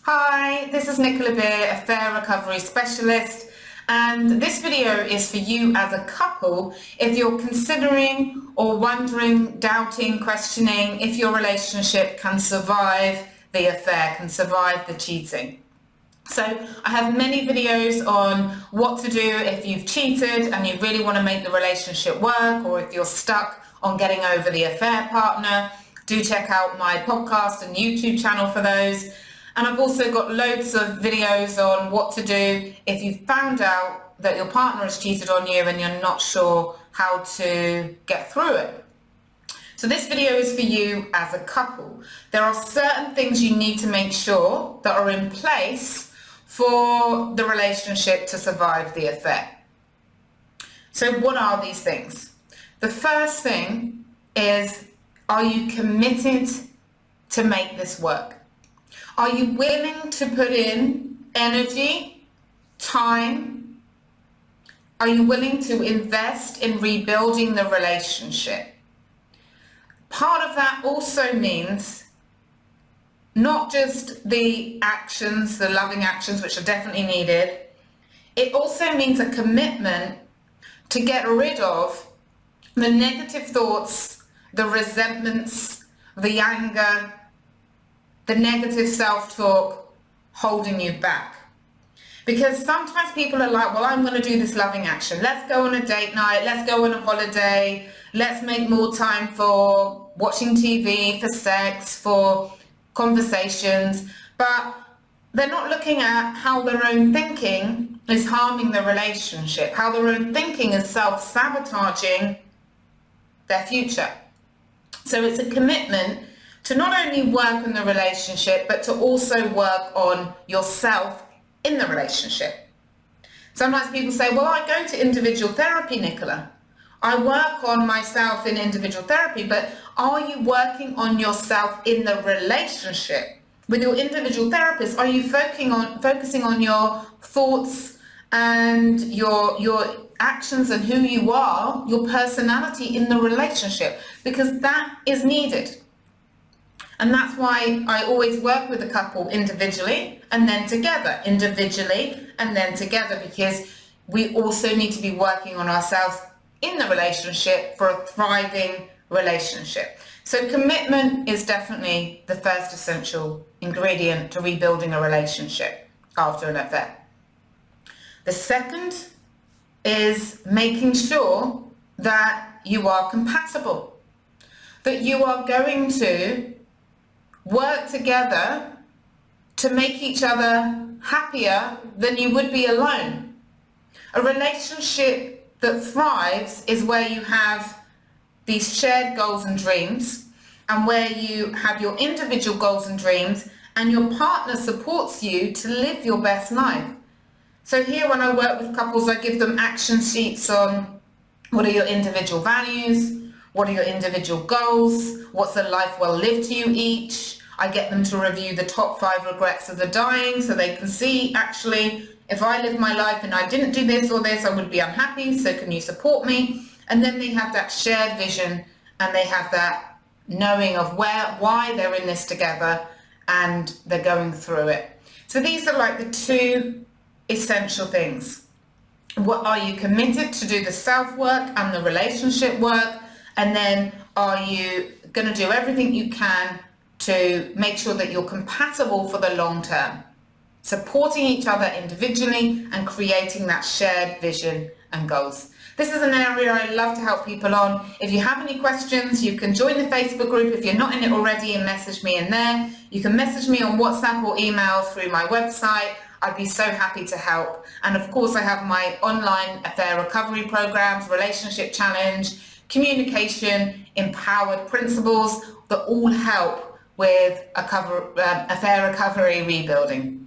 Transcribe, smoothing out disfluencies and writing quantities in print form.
Hi, this is Nicola, affair recovery specialist, and this video is for you as a couple if you're considering or wondering, doubting, questioning if your relationship can survive the affair, can survive the cheating. So I have many videos on what to do if you've cheated and you really want to make the relationship work, or if you're stuck on getting over the affair partner. Do check out my podcast and YouTube channel for those. And I've also got loads of videos on what to do if you've found out that your partner has cheated on you and you're not sure how to get through it. So this video is for you as a couple. There are certain things you need to make sure that are in place for the relationship to survive the affair. So what are these things? The first thing is, are you committed to make this work? Are you willing to put in energy, time? Are you willing to invest in rebuilding the relationship? Part of that also means not just the actions, the loving actions, which are definitely needed. It also means a commitment to get rid of the negative thoughts, the resentments, the anger, the negative self-talk holding you back. Because sometimes people are like, well, I'm going to do this loving action. Let's go on a date night. Let's go on a holiday. Let's make more time for watching TV, for sex, for conversations. But they're not looking at how their own thinking is harming the relationship, how their own thinking is self-sabotaging their future. So it's a commitment to not only work on the relationship, but to also work on yourself in the relationship. Sometimes people say, well, I go to individual therapy, Nicola. I work on myself in individual therapy, but are you working on yourself in the relationship? With your individual therapist, are you focusing on your thoughts and your actions and who you are, your personality in the relationship? Because that is needed. And that's why I always work with a couple individually and then together, individually and then together, because we also need to be working on ourselves in the relationship for a thriving relationship. So commitment is definitely the first essential ingredient to rebuilding a relationship after an affair. The second is making sure that you are compatible, that you are going to work together to make each other happier than you would be alone. A relationship that thrives is where you have these shared goals and dreams, and where you have your individual goals and dreams and your partner supports you to live your best life. So here, when I work with couples, I give them action sheets on what are your individual values, what are your individual goals, what's a life well lived to you each. I get them to review the top 5 regrets of the dying, so they can see, actually, if I lived my life and I didn't do this or this, I would be unhappy, so can you support me? And then they have that shared vision, and they have that knowing of why they're in this together, and they're going through it. So these are like the 2 essential things. What are you committed to do the self-work and the relationship work? And then are you going to do everything you can to make sure that you're compatible for the long term, supporting each other individually and creating that shared vision and goals. This is an area I love to help people on. If you have any questions, you can join the Facebook group if you're not in it already and message me in there. You can message me on WhatsApp or email through my website. I'd be so happy to help. And of course, I have my online affair recovery programs, relationship challenge, communication, empowered principles that all help with affair recovery rebuilding.